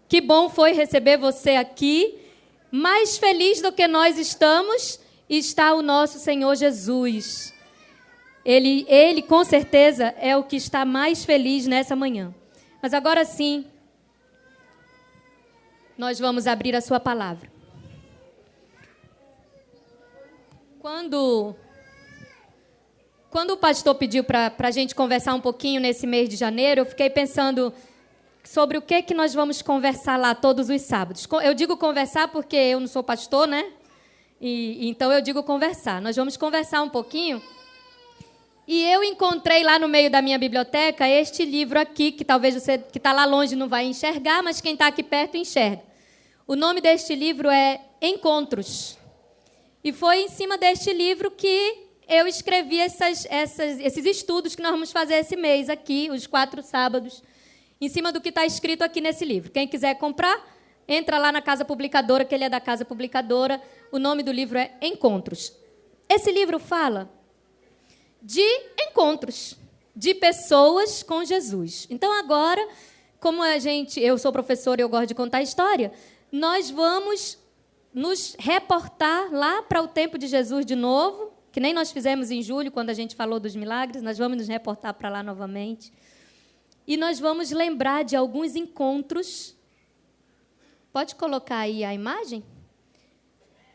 Que bom foi receber você aqui. Mais feliz do que nós estamos, está o nosso Senhor Jesus. Ele, com certeza, é o que está mais feliz nessa manhã. Mas agora sim, nós vamos abrir a sua palavra. Quando o pastor pediu para a gente conversar um pouquinho nesse mês de janeiro, eu fiquei pensando sobre o que nós vamos conversar lá todos os sábados. Eu digo conversar porque eu não sou pastor, né? Então eu digo conversar. Nós vamos conversar um pouquinho. E eu encontrei lá no meio da minha biblioteca este livro aqui, que talvez você que está lá longe não vai enxergar, mas quem está aqui perto enxerga. O nome deste livro é Encontros. E foi em cima deste livro que eu escrevi esses estudos que nós vamos fazer esse mês aqui, os 4 sábados, em cima do que está escrito aqui nesse livro. Quem quiser comprar, entra lá na Casa Publicadora, que ele é da Casa Publicadora. O nome do livro é Encontros. Esse livro fala de encontros, de pessoas com Jesus. Então, agora, como eu sou professora e eu gosto de contar história, nós vamos nos reportar lá para o tempo de Jesus de novo, que nem nós fizemos em julho, quando a gente falou dos milagres, nós vamos nos reportar para lá novamente. E nós vamos lembrar de alguns encontros. Pode colocar aí a imagem?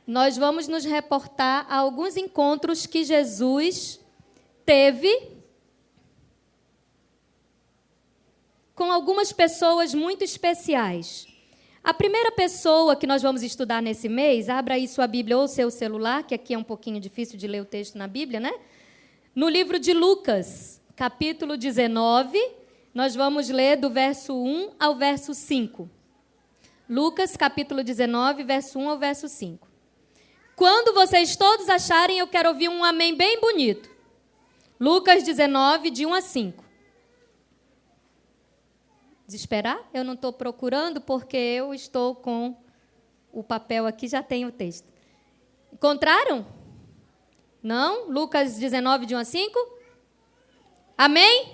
Nós vamos nos reportar a alguns encontros que Jesus teve com algumas pessoas muito especiais. A primeira pessoa que nós vamos estudar nesse mês, abra aí sua Bíblia ou seu celular, que aqui é um pouquinho difícil de ler o texto na Bíblia, né? No livro de Lucas, capítulo 19, nós vamos ler do verso 1 ao verso 5. Lucas, capítulo 19, verso 1 ao verso 5. Quando vocês todos acharem, eu quero ouvir um amém bem bonito. Lucas 19, de 1 a 5. Desesperar? Eu não estou procurando porque eu estou com o papel aqui, já tem o texto. Encontraram? Não? Lucas 19, de 1 a 5? Amém?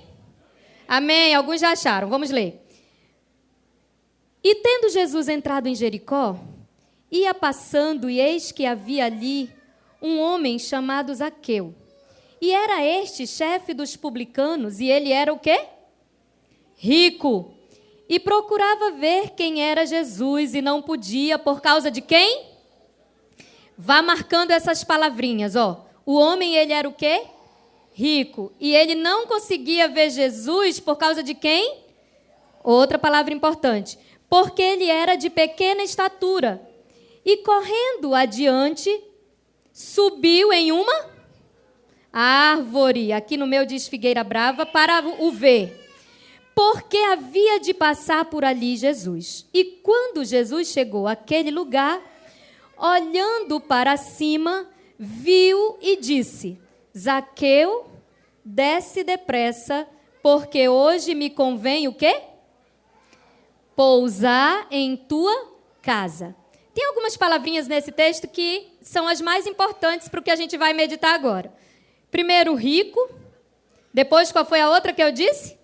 Amém. Alguns já acharam. Vamos ler. E tendo Jesus entrado em Jericó, ia passando, e eis que havia ali um homem chamado Zaqueu. E era este chefe dos publicanos, e ele era o quê? Rico. E procurava ver quem era Jesus, e não podia, por causa de quem? Vá marcando essas palavrinhas, ó. O homem, ele era o quê? Rico. E ele não conseguia ver Jesus por causa de quem? Outra palavra importante. Porque ele era de pequena estatura. E correndo adiante, subiu em uma árvore, aqui no meu diz figueira brava, para o ver. Porque havia de passar por ali Jesus. E quando Jesus chegou àquele lugar, olhando para cima, viu e disse: Zaqueu, desce depressa, porque hoje me convém o quê? Pousar em tua casa. Tem algumas palavrinhas nesse texto que são as mais importantes para o que a gente vai meditar agora. Primeiro, rico. Depois, qual foi a outra que eu disse?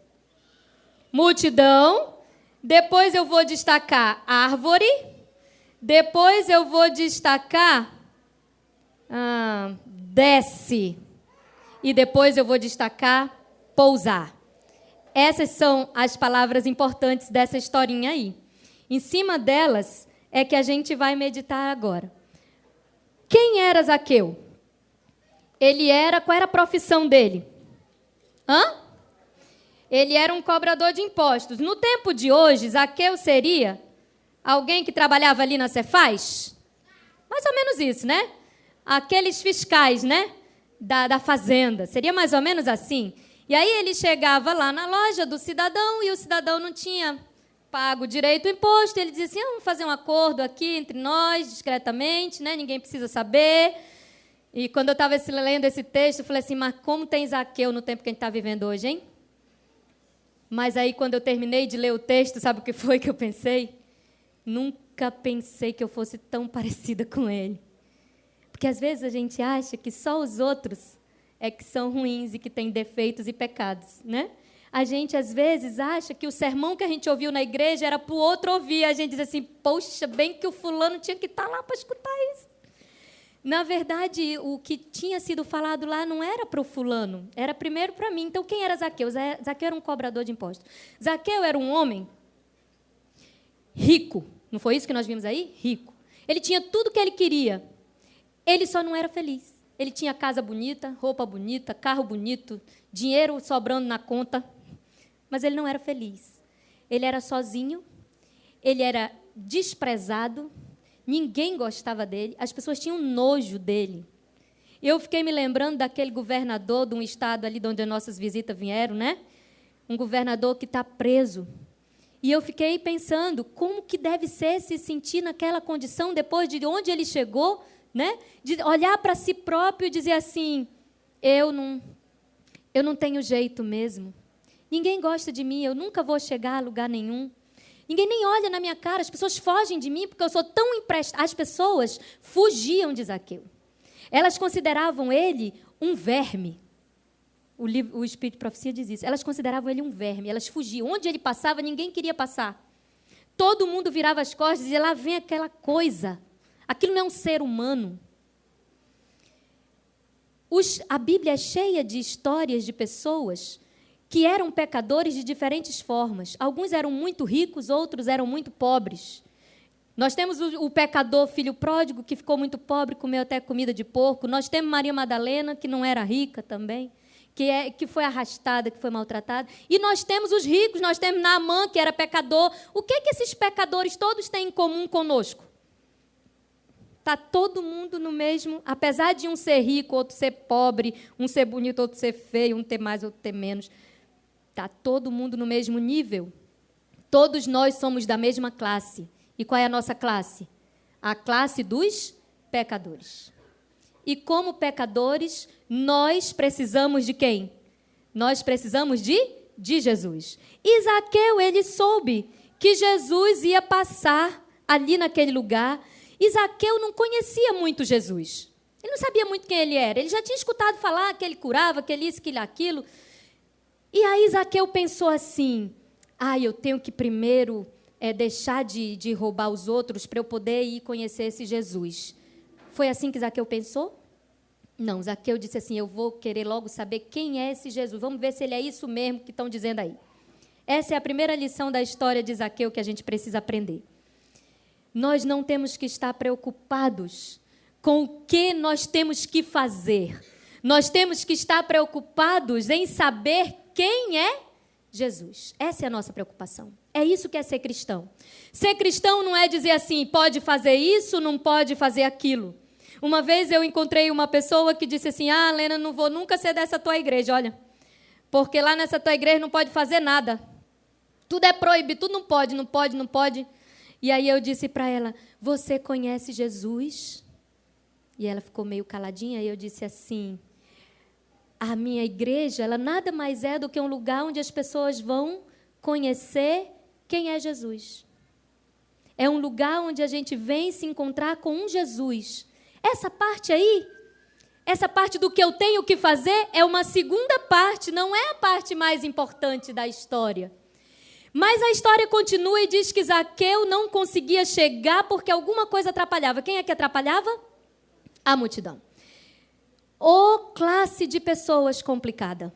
Multidão. Depois eu vou destacar árvore. Depois eu vou destacar desce. E depois eu vou destacar pousar. Essas são as palavras importantes dessa historinha aí. Em cima delas é que a gente vai meditar agora. Quem era Zaqueu? Qual era a profissão dele? Ele era um cobrador de impostos. No tempo de hoje, Zaqueu seria alguém que trabalhava ali na Cefaz? Mais ou menos isso, né? Aqueles fiscais, né? Da fazenda. Seria mais ou menos assim. E aí ele chegava lá na loja do cidadão e o cidadão não tinha pago direito o imposto. Ele dizia assim, vamos fazer um acordo aqui entre nós, discretamente, né? Ninguém precisa saber. E quando eu estava lendo esse texto, eu falei assim, mas como tem Zaqueu no tempo que a gente está vivendo hoje, hein? Mas aí, quando eu terminei de ler o texto, sabe o que foi que eu pensei? Nunca pensei que eu fosse tão parecida com ele. Porque, às vezes, a gente acha que só os outros é que são ruins e que têm defeitos e pecados, né? A gente, às vezes, acha que o sermão que a gente ouviu na igreja era para o outro ouvir. A gente diz assim, poxa, bem que o fulano tinha que estar lá para escutar isso. Na verdade, o que tinha sido falado lá não era para o fulano, era primeiro para mim. Então, quem era Zaqueu? Zaqueu era um cobrador de impostos. Zaqueu era um homem rico. Não foi isso que nós vimos aí? Rico. Ele tinha tudo que ele queria. Ele só não era feliz. Ele tinha casa bonita, roupa bonita, carro bonito, dinheiro sobrando na conta, mas ele não era feliz. Ele era sozinho, ele era desprezado, ninguém gostava dele, as pessoas tinham nojo dele. Eu fiquei me lembrando daquele governador de um estado ali de onde as nossas visitas vieram, né? Um governador que está preso. E eu fiquei pensando como que deve ser se sentir naquela condição depois de onde ele chegou, né? De olhar para si próprio e dizer assim, eu não tenho jeito mesmo. Ninguém gosta de mim, eu nunca vou chegar a lugar nenhum. Ninguém nem olha na minha cara, as pessoas fogem de mim porque eu sou tão emprestada. As pessoas fugiam de Zaqueu. Elas consideravam ele um verme. O Espírito de Profecia diz isso. Elas consideravam ele um verme, elas fugiam. Onde ele passava, ninguém queria passar. Todo mundo virava as costas e dizia, lá vem aquela coisa. Aquilo não é um ser humano. A Bíblia é cheia de histórias de pessoas que eram pecadores de diferentes formas. Alguns eram muito ricos, outros eram muito pobres. Nós temos o pecador filho pródigo, que ficou muito pobre, comeu até comida de porco. Nós temos Maria Madalena, que não era rica também, que foi arrastada, que foi maltratada. E nós temos os ricos, nós temos Naamã, que era pecador. O que esses pecadores todos têm em comum conosco? Está todo mundo no mesmo, apesar de um ser rico, outro ser pobre, um ser bonito, outro ser feio, um ter mais, outro ter menos. Está todo mundo no mesmo nível. Todos nós somos da mesma classe. E qual é a nossa classe? A classe dos pecadores. E como pecadores, nós precisamos de quem? Nós precisamos de Jesus. E Zaqueu, ele soube que Jesus ia passar ali naquele lugar. E Zaqueu não conhecia muito Jesus. Ele não sabia muito quem ele era. Ele já tinha escutado falar que ele curava, que ele isso, que ele aquilo. E aí Zaqueu pensou assim, eu tenho que primeiro deixar de roubar os outros para eu poder ir conhecer esse Jesus. Foi assim que Zaqueu pensou? Não, Zaqueu disse assim, eu vou querer logo saber quem é esse Jesus. Vamos ver se ele é isso mesmo que estão dizendo aí. Essa é a primeira lição da história de Zaqueu que a gente precisa aprender. Nós não temos que estar preocupados com o que nós temos que fazer. Nós temos que estar preocupados em saber quem é Jesus. Essa é a nossa preocupação. É isso que é ser cristão. Ser cristão não é dizer assim, pode fazer isso, não pode fazer aquilo. Uma vez eu encontrei uma pessoa que disse assim, Lena, não vou nunca ser dessa tua igreja, olha, porque lá nessa tua igreja não pode fazer nada. Tudo é proibido, tudo não pode, não pode, não pode. E aí eu disse para ela, você conhece Jesus? E ela ficou meio caladinha e eu disse assim, a minha igreja, ela nada mais é do que um lugar onde as pessoas vão conhecer quem é Jesus. É um lugar onde a gente vem se encontrar com um Jesus. Essa parte aí, essa parte do que eu tenho que fazer é uma segunda parte, não é a parte mais importante da história. Mas a história continua e diz que Zaqueu não conseguia chegar porque alguma coisa atrapalhava. Quem é que atrapalhava? A multidão. Classe de pessoas complicada.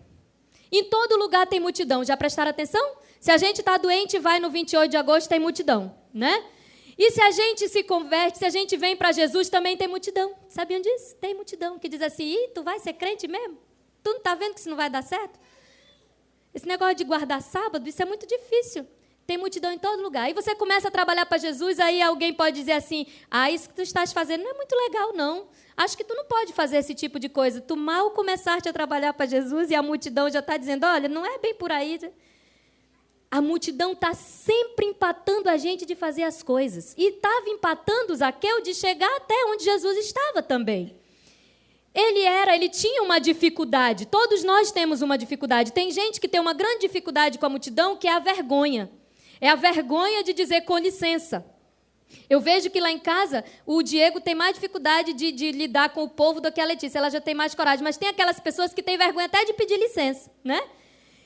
Em todo lugar tem multidão. Já prestaram atenção? Se a gente está doente e vai no 28 de agosto, tem multidão, né? E se a gente se converte, se a gente vem para Jesus, também tem multidão. Sabiam disso? Tem multidão que diz assim, tu vai ser crente mesmo? Tu não está vendo que isso não vai dar certo? Esse negócio de guardar sábado, isso é muito difícil. Tem multidão em todo lugar. Aí você começa a trabalhar para Jesus, aí alguém pode dizer assim, isso que tu estás fazendo não é muito legal, não. Acho que tu não pode fazer esse tipo de coisa. Tu mal começaste a trabalhar para Jesus e a multidão já está dizendo, olha, não é bem por aí. A multidão está sempre empatando a gente de fazer as coisas. E estava empatando Zaqueu de chegar até onde Jesus estava também. Ele tinha uma dificuldade. Todos nós temos uma dificuldade. Tem gente que tem uma grande dificuldade com a multidão, que é a vergonha. É a vergonha de dizer com licença. Eu vejo que lá em casa, o Diego tem mais dificuldade de lidar com o povo do que a Letícia. Ela já tem mais coragem. Mas tem aquelas pessoas que têm vergonha até de pedir licença, né?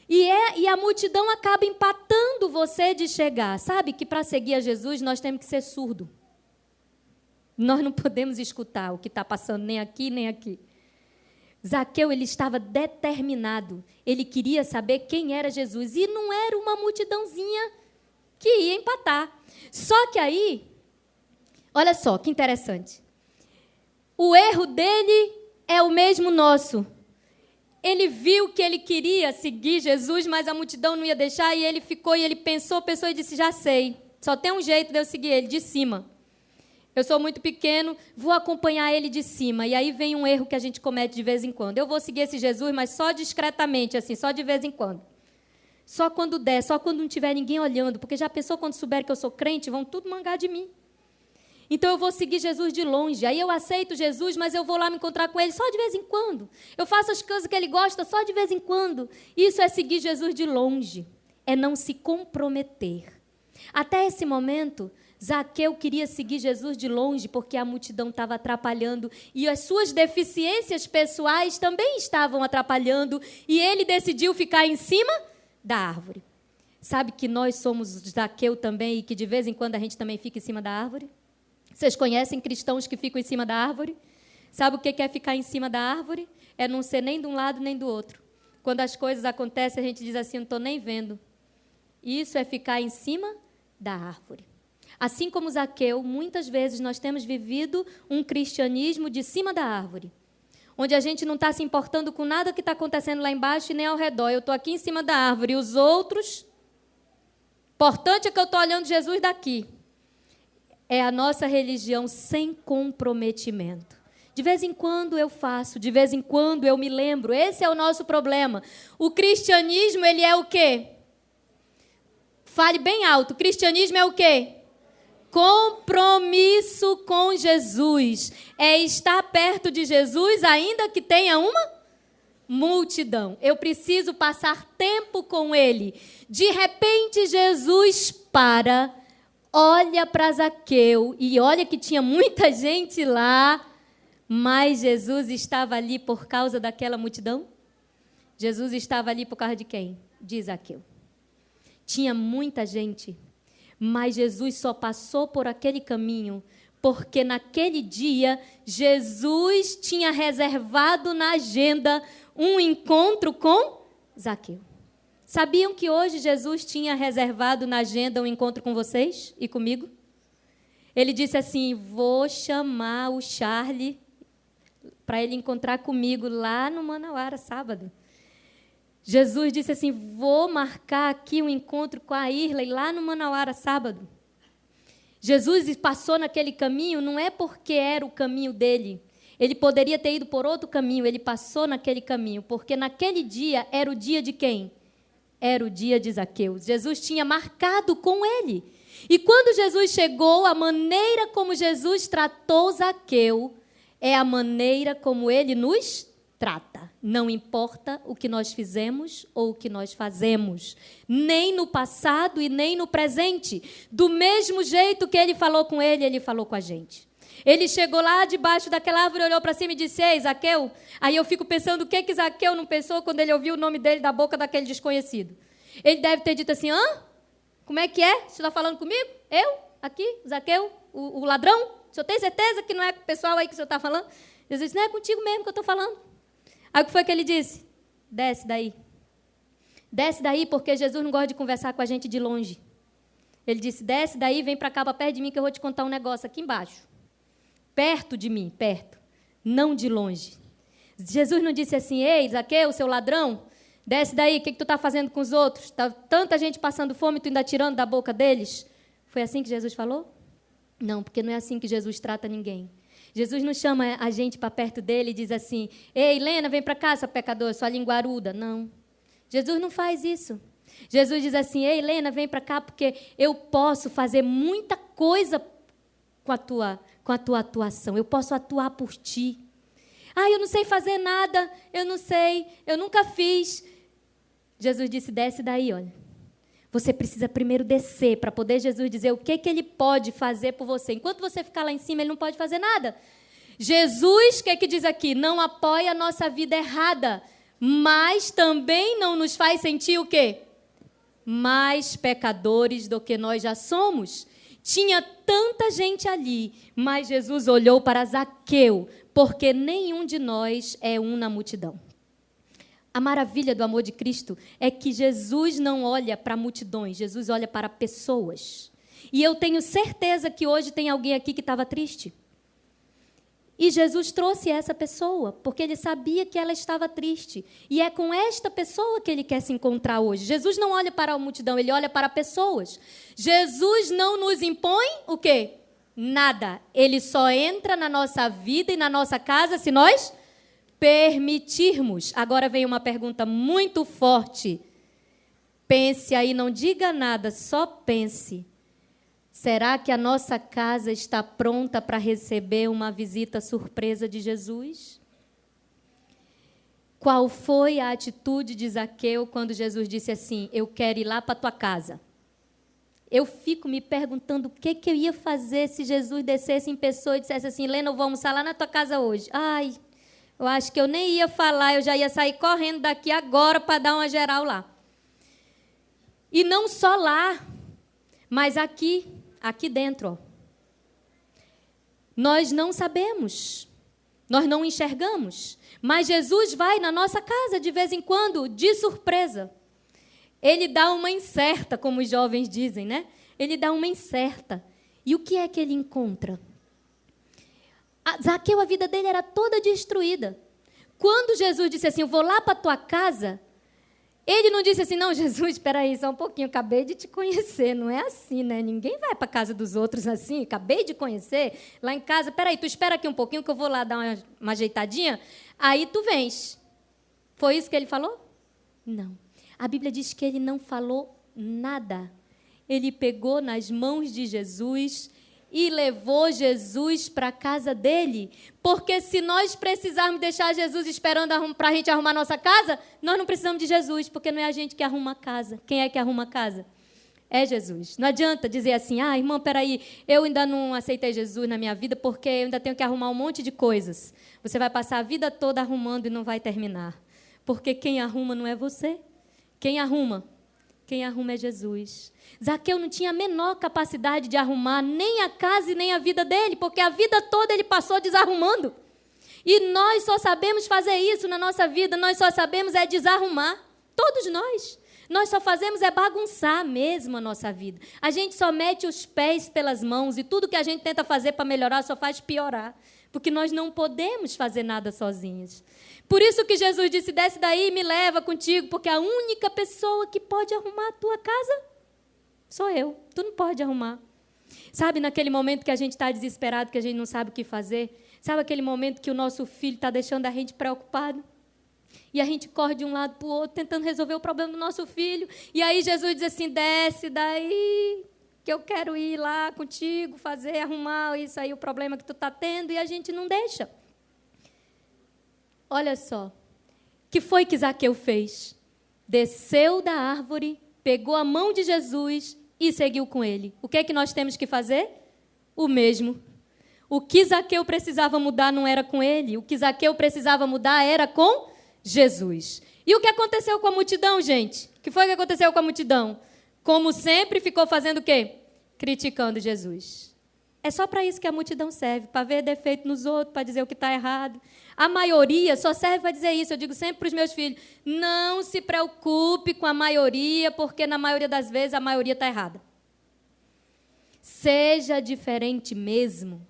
E a multidão acaba empatando você de chegar. Sabe que para seguir a Jesus nós temos que ser surdo. Nós não podemos escutar o que está passando nem aqui, nem aqui. Zaqueu, ele estava determinado. Ele queria saber quem era Jesus. E não era uma multidãozinha que ia empatar. Só que aí, olha só que interessante. O erro dele é o mesmo nosso. Ele viu que ele queria seguir Jesus, mas a multidão não ia deixar, e ele ficou, e ele pensou e disse, já sei, só tem um jeito de eu seguir ele, de cima. Eu sou muito pequeno, vou acompanhar ele de cima. E aí vem um erro que a gente comete de vez em quando. Eu vou seguir esse Jesus, mas só discretamente, assim, só de vez em quando. Só quando der, só quando não tiver ninguém olhando, porque já pensou quando souber que eu sou crente, vão tudo mangar de mim. Então eu vou seguir Jesus de longe. Aí eu aceito Jesus, mas eu vou lá me encontrar com ele só de vez em quando. Eu faço as coisas que ele gosta só de vez em quando. Isso é seguir Jesus de longe. É não se comprometer. Até esse momento, Zaqueu queria seguir Jesus de longe porque a multidão estava atrapalhando e as suas deficiências pessoais também estavam atrapalhando, e ele decidiu ficar em cima da árvore. Sabe que nós somos Zaqueu também, e que de vez em quando a gente também fica em cima da árvore? Vocês conhecem cristãos que ficam em cima da árvore? Sabe o que é ficar em cima da árvore? É não ser nem de um lado nem do outro. Quando as coisas acontecem, a gente diz assim, não estou nem vendo. Isso é ficar em cima da árvore. Assim como Zaqueu, muitas vezes nós temos vivido um cristianismo de cima da árvore, onde a gente não está se importando com nada que está acontecendo lá embaixo e nem ao redor. Eu estou aqui em cima da árvore e os outros... Importante é que eu estou olhando Jesus daqui. É a nossa religião sem comprometimento. De vez em quando eu faço, de vez em quando eu me lembro. Esse é o nosso problema. O cristianismo, ele é o quê? Fale bem alto. O cristianismo é o quê? Compromisso com Jesus. É estar perto de Jesus, ainda que tenha uma multidão. Eu preciso passar tempo com ele. De repente, Jesus para, olha para Zaqueu, e olha que tinha muita gente lá, mas Jesus estava ali por causa daquela multidão? Jesus estava ali por causa de quem? De Zaqueu. Tinha muita gente, mas Jesus só passou por aquele caminho porque naquele dia Jesus tinha reservado na agenda um encontro com Zaqueu. Sabiam que hoje Jesus tinha reservado na agenda um encontro com vocês e comigo? Ele disse assim, vou chamar o Charlie para ele encontrar comigo lá no Manauara, sábado. Jesus disse assim, vou marcar aqui um encontro com a Irley lá no Manauara, sábado. Jesus passou naquele caminho, não é porque era o caminho dele. Ele poderia ter ido por outro caminho, ele passou naquele caminho, porque naquele dia era o dia de quem? Era o dia de Zaqueu. Jesus tinha marcado com ele. E quando Jesus chegou, a maneira como Jesus tratou Zaqueu é a maneira como ele nos trata. Não importa o que nós fizemos ou o que nós fazemos, nem no passado e nem no presente. Do mesmo jeito que ele falou com ele falou com a gente. Ele chegou lá debaixo daquela árvore, olhou para cima e disse, ei, Zaqueu. Aí eu fico pensando o que Zaqueu não pensou quando ele ouviu o nome dele da boca daquele desconhecido. Ele deve ter dito assim, como é que é? Você está falando comigo? Eu? Aqui? Zaqueu? O ladrão? O senhor tem certeza que não é com o pessoal aí que o senhor está falando? Jesus disse, não, é contigo mesmo que eu estou falando. Aí o que foi que ele disse? Desce daí. Desce daí, porque Jesus não gosta de conversar com a gente de longe. Ele disse, desce daí, vem para cá, para perto de mim, que eu vou te contar um negócio aqui embaixo. Perto de mim, perto. Não de longe. Jesus não disse assim, ei, Zaqueu, seu ladrão, desce daí, o que tu está fazendo com os outros? Tá tanta gente passando fome, tu ainda tirando da boca deles? Foi assim que Jesus falou? Não, porque não é assim que Jesus trata ninguém. Jesus não chama a gente para perto dele e diz assim, ei, Helena, vem para cá, sua pecadora, sua linguaruda. Não. Jesus não faz isso. Jesus diz assim, ei, Helena, vem para cá, porque eu posso fazer muita coisa com a tua atuação. Eu posso atuar por ti. Eu não sei fazer nada, eu não sei, eu nunca fiz. Jesus disse, desce daí, olha. Você precisa primeiro descer para poder Jesus dizer o que ele pode fazer por você. Enquanto você ficar lá em cima, ele não pode fazer nada. Jesus, o que diz aqui? Não apoia a nossa vida errada, mas também não nos faz sentir o quê? Mais pecadores do que nós já somos. Tinha tanta gente ali, mas Jesus olhou para Zaqueu, porque nenhum de nós é um na multidão. A maravilha do amor de Cristo é que Jesus não olha para multidões, Jesus olha para pessoas. E eu tenho certeza que hoje tem alguém aqui que estava triste. E Jesus trouxe essa pessoa, porque ele sabia que ela estava triste. E é com esta pessoa que ele quer se encontrar hoje. Jesus não olha para a multidão, ele olha para pessoas. Jesus não nos impõe o quê? Nada. Ele só entra na nossa vida e na nossa casa se nós permitirmos. Agora vem uma pergunta muito forte. Pense aí, não diga nada, só pense. Será que a nossa casa está pronta para receber uma visita surpresa de Jesus? Qual foi a atitude de Zaqueu quando Jesus disse assim, eu quero ir lá para a tua casa? Eu fico me perguntando o que eu ia fazer se Jesus descesse em pessoa e dissesse assim, Lena, eu vou almoçar lá na tua casa hoje. Ai, eu acho que eu nem ia falar, eu já ia sair correndo daqui agora para dar uma geral lá. E não só lá, mas aqui dentro. Ó. Nós não sabemos, nós não enxergamos, mas Jesus vai na nossa casa de vez em quando, de surpresa. Ele dá uma incerta, como os jovens dizem, né? Ele dá uma incerta. E o que é que ele encontra? Zaqueu, a vida dele era toda destruída. Quando Jesus disse assim, eu vou lá para a tua casa, ele não disse assim, não, Jesus, espera aí, só um pouquinho, acabei de te conhecer. Não é assim, né? Ninguém vai para a casa dos outros assim, acabei de conhecer. Lá em casa, espera aí, tu espera aqui um pouquinho que eu vou lá dar uma ajeitadinha, aí tu vens. Foi isso que ele falou? Não. A Bíblia diz que ele não falou nada. Ele pegou nas mãos de Jesus e levou Jesus para a casa dele. Porque se nós precisarmos deixar Jesus esperando para a gente arrumar nossa casa, nós não precisamos de Jesus, porque não é a gente que arruma a casa. Quem é que arruma a casa? É Jesus. Não adianta dizer assim, irmã, peraí, eu ainda não aceitei Jesus na minha vida porque eu ainda tenho que arrumar um monte de coisas. Você vai passar a vida toda arrumando e não vai terminar. Porque quem arruma não é você. Quem arruma? Quem arruma é Jesus. Zaqueu não tinha a menor capacidade de arrumar nem a casa e nem a vida dele, porque a vida toda ele passou desarrumando. E nós só sabemos fazer isso na nossa vida, nós só sabemos desarrumar. Todos nós. Nós só fazemos bagunçar mesmo a nossa vida. A gente só mete os pés pelas mãos e tudo que a gente tenta fazer para melhorar só faz piorar. Porque nós não podemos fazer nada sozinhos. Por isso que Jesus disse, desce daí e me leva contigo, porque a única pessoa que pode arrumar a tua casa sou eu. Tu não pode arrumar. Sabe, naquele momento que a gente está desesperado, que a gente não sabe o que fazer? Sabe aquele momento que o nosso filho está deixando a gente preocupado? E a gente corre de um lado para o outro, tentando resolver o problema do nosso filho. E aí Jesus diz assim, desce daí, que eu quero ir lá contigo, fazer, arrumar isso aí, o problema que tu está tendo, e a gente não deixa. Olha só, o que foi que Zaqueu fez? Desceu da árvore, pegou a mão de Jesus e seguiu com ele. O que é que nós temos que fazer? O mesmo. O que Zaqueu precisava mudar não era com ele, o que Zaqueu precisava mudar era com Jesus. E o que aconteceu com a multidão, gente? O que foi que aconteceu com a multidão? Como sempre, ficou fazendo o quê? Criticando Jesus. É só para isso que a multidão serve, para ver defeito nos outros, para dizer o que está errado. A maioria só serve para dizer isso. Eu digo sempre para os meus filhos, não se preocupe com a maioria, porque na maioria das vezes a maioria está errada. Seja diferente mesmo.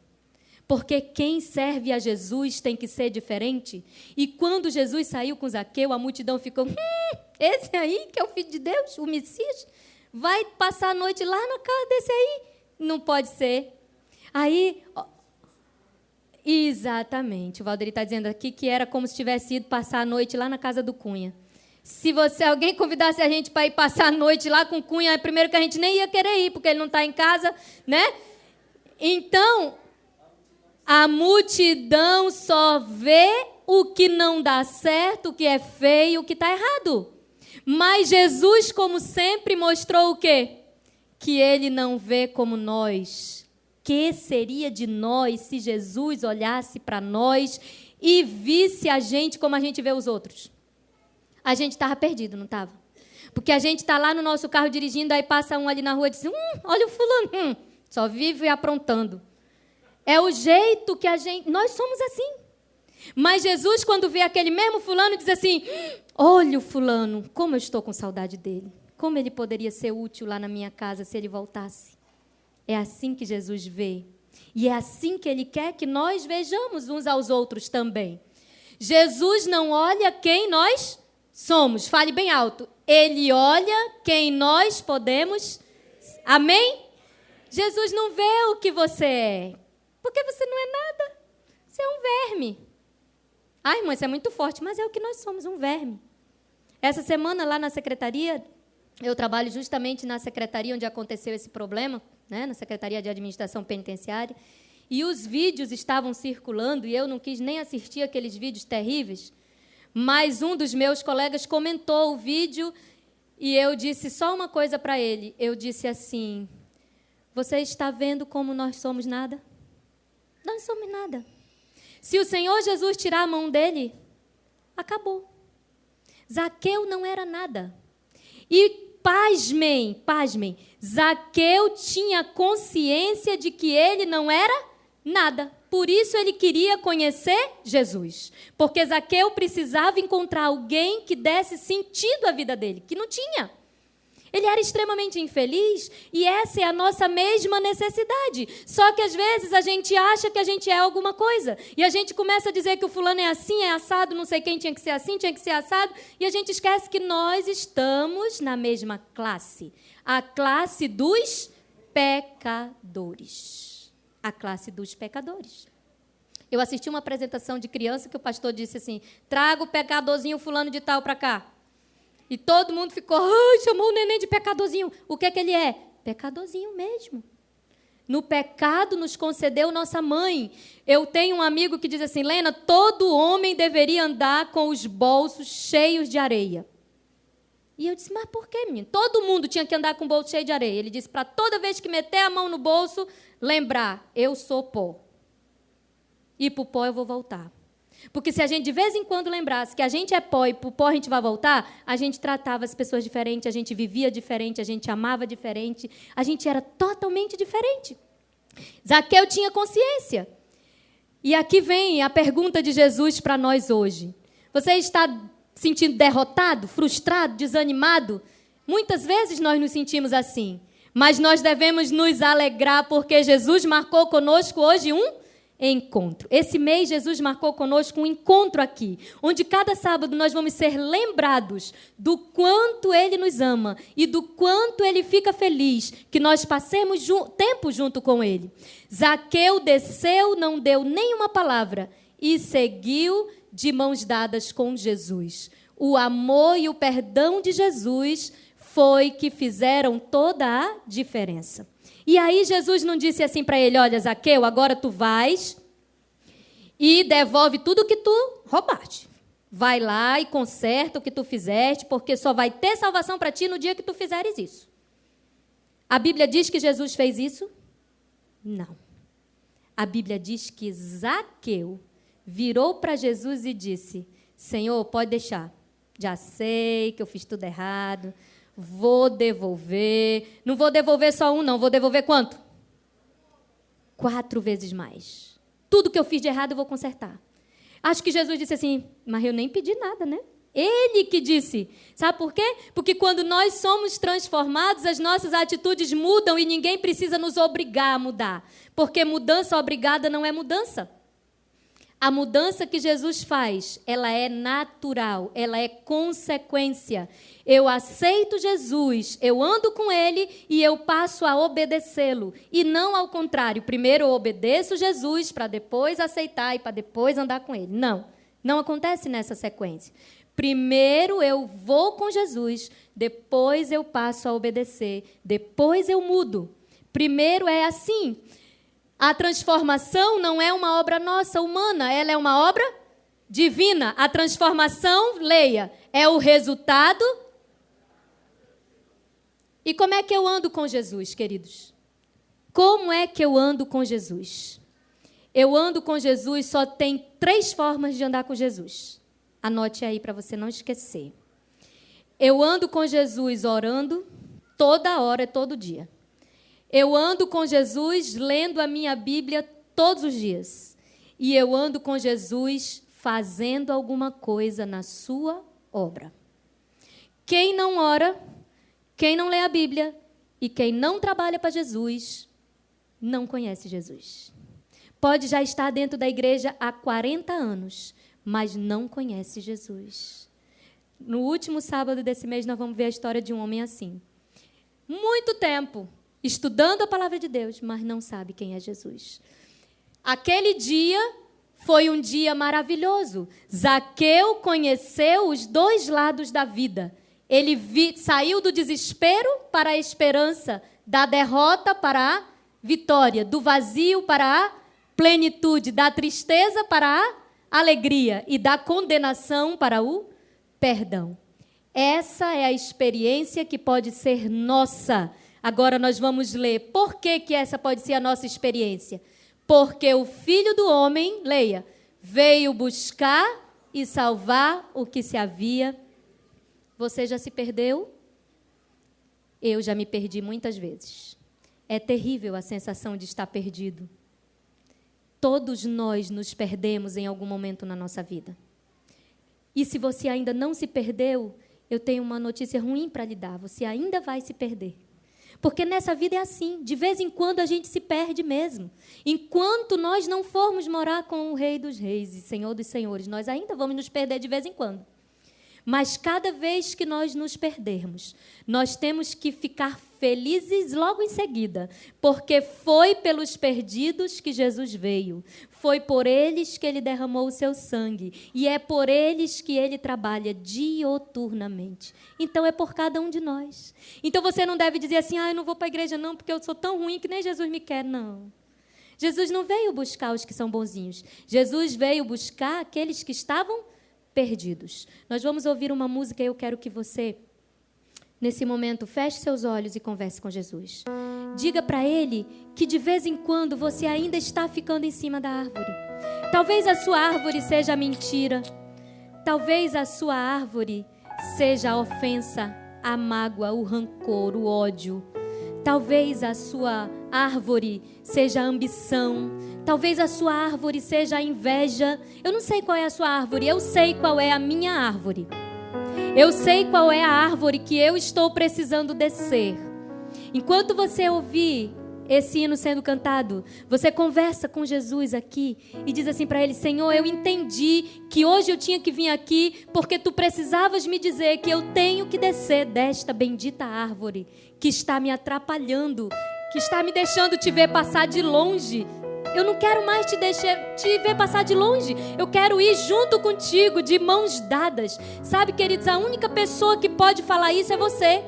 Porque quem serve a Jesus tem que ser diferente. E quando Jesus saiu com Zaqueu, a multidão ficou, esse aí que é o Filho de Deus, o Messias, vai passar a noite lá na casa desse aí? Não pode ser. Aí, exatamente, o Valdir está dizendo aqui que era como se tivesse ido passar a noite lá na casa do Cunha. Se alguém convidasse a gente para ir passar a noite lá com o Cunha, primeiro que a gente nem ia querer ir, porque ele não está em casa, né? Então, a multidão só vê o que não dá certo, o que é feio, o que está errado. Mas Jesus, como sempre, mostrou o quê? Que ele não vê como nós. Que seria de nós se Jesus olhasse para nós e visse a gente como a gente vê os outros? A gente estava perdido, não estava? Porque a gente está lá no nosso carro dirigindo, aí passa um ali na rua e diz, olha o fulano, só vive aprontando. É o jeito que nós somos assim. Mas Jesus, quando vê aquele mesmo fulano, diz assim, olha o fulano, como eu estou com saudade dele. Como ele poderia ser útil lá na minha casa se ele voltasse. É assim que Jesus vê. E é assim que ele quer que nós vejamos uns aos outros também. Jesus não olha quem nós somos. Fale bem alto. Ele olha quem nós podemos. Amém? Jesus não vê o que você é. Porque você não é nada. Você é um verme. Ai, irmã, isso é muito forte, mas é o que nós somos, um verme. Essa semana, lá na secretaria, eu trabalho justamente na secretaria onde aconteceu esse problema, né, na Secretaria de Administração Penitenciária, e os vídeos estavam circulando, e eu não quis nem assistir aqueles vídeos terríveis, mas um dos meus colegas comentou o vídeo, e eu disse só uma coisa para ele. Eu disse assim, você está vendo como nós somos nada? Nós não somos nada. Se o Senhor Jesus tirar a mão dele, acabou. Zaqueu não era nada. E pasmem, Zaqueu tinha consciência de que ele não era nada. Por isso ele queria conhecer Jesus. Porque Zaqueu precisava encontrar alguém que desse sentido à vida dele, que não tinha. Ele era extremamente infeliz e essa é a nossa mesma necessidade. Só que, às vezes, a gente acha que a gente é alguma coisa. E a gente começa a dizer que o fulano é assim, é assado, não sei quem tinha que ser assim, tinha que ser assado. E a gente esquece que nós estamos na mesma classe. A classe dos pecadores. A classe dos pecadores. Eu assisti uma apresentação de criança que o pastor disse assim, traga o pecadorzinho fulano de tal para cá. E todo mundo ficou, chamou o neném de pecadorzinho. O que é que ele é? Pecadorzinho mesmo. No pecado nos concedeu nossa mãe. Eu tenho um amigo que diz assim, Lena, todo homem deveria andar com os bolsos cheios de areia. E eu disse, mas por quê, menino? Todo mundo tinha que andar com o bolso cheio de areia. Ele disse, para toda vez que meter a mão no bolso, lembrar, eu sou pó. E para o pó eu vou voltar. Porque se a gente de vez em quando lembrasse que a gente é pó e para o pó a gente vai voltar, a gente tratava as pessoas diferente, a gente vivia diferente, a gente amava diferente, a gente era totalmente diferente. Zaqueu tinha consciência. E aqui vem a pergunta de Jesus para nós hoje. Você está se sentindo derrotado, frustrado, desanimado? Muitas vezes nós nos sentimos assim. Mas nós devemos nos alegrar porque Jesus marcou conosco hoje um encontro. Esse mês, Jesus marcou conosco um encontro aqui, onde cada sábado nós vamos ser lembrados do quanto Ele nos ama e do quanto Ele fica feliz que nós passemos tempo junto com Ele. Zaqueu desceu, não deu nenhuma palavra e seguiu de mãos dadas com Jesus. O amor e o perdão de Jesus foi que fizeram toda a diferença. E aí Jesus não disse assim para ele, olha, Zaqueu, agora tu vais e devolve tudo que tu roubaste. Vai lá e conserta o que tu fizeste, porque só vai ter salvação para ti no dia que tu fizeres isso. A Bíblia diz que Jesus fez isso? Não. A Bíblia diz que Zaqueu virou para Jesus e disse, Senhor, pode deixar. Já sei que eu fiz tudo errado. Vou devolver. Não vou devolver só um, não. Vou devolver quanto? 4 vezes mais. Tudo que eu fiz de errado eu vou consertar. Acho que Jesus disse assim, mas eu nem pedi nada, né? Ele que disse. Sabe por quê? Porque quando nós somos transformados, as nossas atitudes mudam e ninguém precisa nos obrigar a mudar. Porque mudança obrigada não é mudança. A mudança que Jesus faz, ela é natural, ela é consequência. Eu aceito Jesus, eu ando com Ele e eu passo a obedecê-lo. E não ao contrário, primeiro eu obedeço Jesus para depois aceitar e para depois andar com Ele. Não, não acontece nessa sequência. Primeiro eu vou com Jesus, depois eu passo a obedecer, depois eu mudo. Primeiro é assim. A transformação não é uma obra nossa, humana, ela é uma obra divina. A transformação, leia, é o resultado. E como é que eu ando com Jesus, queridos? Como é que eu ando com Jesus? Eu ando com Jesus, só tem 3 formas de andar com Jesus. Anote aí para você não esquecer. Eu ando com Jesus orando toda hora, todo dia. Eu ando com Jesus lendo a minha Bíblia todos os dias. E eu ando com Jesus fazendo alguma coisa na sua obra. Quem não ora, quem não lê a Bíblia e quem não trabalha para Jesus, não conhece Jesus. Pode já estar dentro da igreja há 40 anos, mas não conhece Jesus. No último sábado desse mês, nós vamos ver a história de um homem assim. Muito tempo estudando a palavra de Deus, mas não sabe quem é Jesus. Aquele dia foi um dia maravilhoso. Zaqueu conheceu os dois lados da vida. Ele saiu do desespero para a esperança, da derrota para a vitória, do vazio para a plenitude, da tristeza para a alegria e da condenação para o perdão. Essa é a experiência que pode ser nossa. Agora nós vamos ler. Por que essa pode ser a nossa experiência? Porque o Filho do Homem, leia, veio buscar e salvar o que se havia. Você já se perdeu? Eu já me perdi muitas vezes. É terrível a sensação de estar perdido. Todos nós nos perdemos em algum momento na nossa vida. E se você ainda não se perdeu, eu tenho uma notícia ruim para lhe dar. Você ainda vai se perder. Porque nessa vida é assim. De vez em quando a gente se perde mesmo. Enquanto nós não formos morar com o Rei dos Reis e Senhor dos Senhores, nós ainda vamos nos perder de vez em quando. Mas cada vez que nós nos perdermos, nós temos que ficar felizes logo em seguida, porque foi pelos perdidos que Jesus veio, foi por eles que ele derramou o seu sangue, e é por eles que ele trabalha dioturnamente. Então é por cada um de nós. Então você não deve dizer assim, eu não vou para a igreja não, porque eu sou tão ruim que nem Jesus me quer, não. Jesus não veio buscar os que são bonzinhos, Jesus veio buscar aqueles que estavam perdidos. Nós vamos ouvir uma música e eu quero que você, nesse momento, feche seus olhos e converse com Jesus. Diga para Ele que de vez em quando você ainda está ficando em cima da árvore. Talvez a sua árvore seja a mentira. Talvez a sua árvore seja a ofensa, a mágoa, o rancor, o ódio. Talvez a sua árvore seja a ambição. Talvez a sua árvore seja a inveja. Eu não sei qual é a sua árvore, eu sei qual é a minha árvore. Eu sei qual é a árvore que eu estou precisando descer. Enquanto você ouvir esse hino sendo cantado, você conversa com Jesus aqui e diz assim para Ele, Senhor, eu entendi que hoje eu tinha que vir aqui porque Tu precisavas me dizer que eu tenho que descer desta bendita árvore que está me atrapalhando, que está me deixando te ver passar de longe. Eu não quero mais te ver passar de longe. Eu quero ir junto contigo, de mãos dadas. Sabe, queridos, a única pessoa que pode falar isso é você.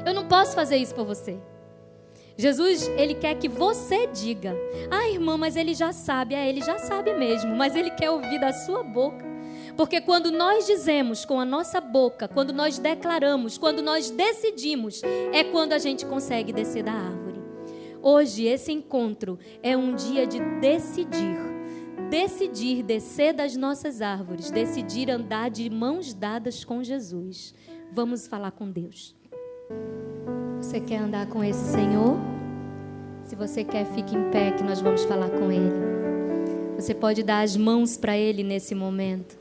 Eu não posso fazer isso por você. Jesus, Ele quer que você diga. Irmã, mas Ele já sabe. Ele já sabe mesmo, mas Ele quer ouvir da sua boca. Porque quando nós dizemos com a nossa boca, quando nós declaramos, quando nós decidimos, é quando a gente consegue descer da árvore. Hoje, esse encontro é um dia de decidir. Decidir descer das nossas árvores. Decidir andar de mãos dadas com Jesus. Vamos falar com Deus. Você quer andar com esse Senhor? Se você quer, fique em pé que nós vamos falar com Ele. Você pode dar as mãos para Ele nesse momento.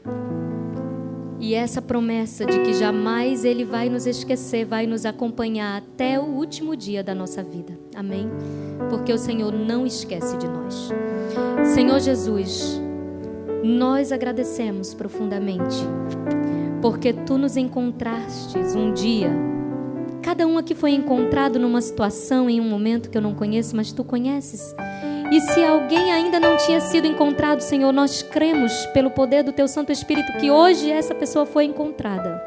E essa promessa de que jamais Ele vai nos esquecer, vai nos acompanhar até o último dia da nossa vida. Amém? Porque o Senhor não esquece de nós. Senhor Jesus, nós agradecemos profundamente, porque Tu nos encontrastes um dia. Cada um aqui foi encontrado numa situação, em um momento que eu não conheço, mas Tu conheces. E se alguém ainda não tinha sido encontrado, Senhor, nós cremos pelo poder do Teu Santo Espírito que hoje essa pessoa foi encontrada.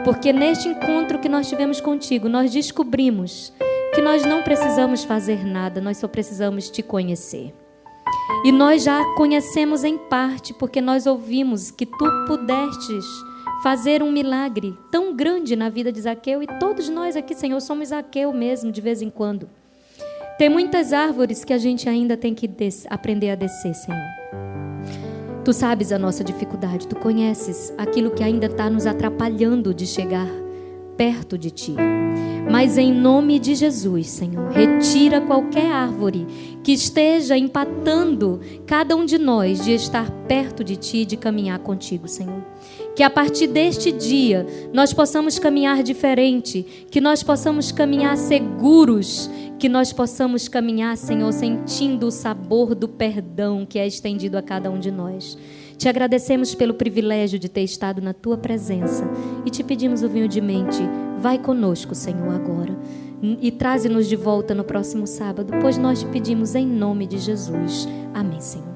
Porque neste encontro que nós tivemos contigo, nós descobrimos que nós não precisamos fazer nada, nós só precisamos Te conhecer. E nós já conhecemos em parte, porque nós ouvimos que Tu pudestes fazer um milagre tão grande na vida de Zaqueu, e todos nós aqui, Senhor, somos Zaqueu mesmo, de vez em quando. Tem muitas árvores que a gente ainda tem que aprender a descer, Senhor. Tu sabes a nossa dificuldade, Tu conheces aquilo que ainda está nos atrapalhando de chegar perto de Ti. Mas em nome de Jesus, Senhor, retira qualquer árvore que esteja empatando cada um de nós de estar perto de Ti e de caminhar contigo, Senhor. Que a partir deste dia nós possamos caminhar diferente, que nós possamos caminhar seguros, que nós possamos caminhar, Senhor, sentindo o sabor do perdão que é estendido a cada um de nós. Te agradecemos pelo privilégio de ter estado na Tua presença e te pedimos humildemente, vai conosco, Senhor, agora e traze-nos de volta no próximo sábado, pois nós te pedimos em nome de Jesus. Amém, Senhor.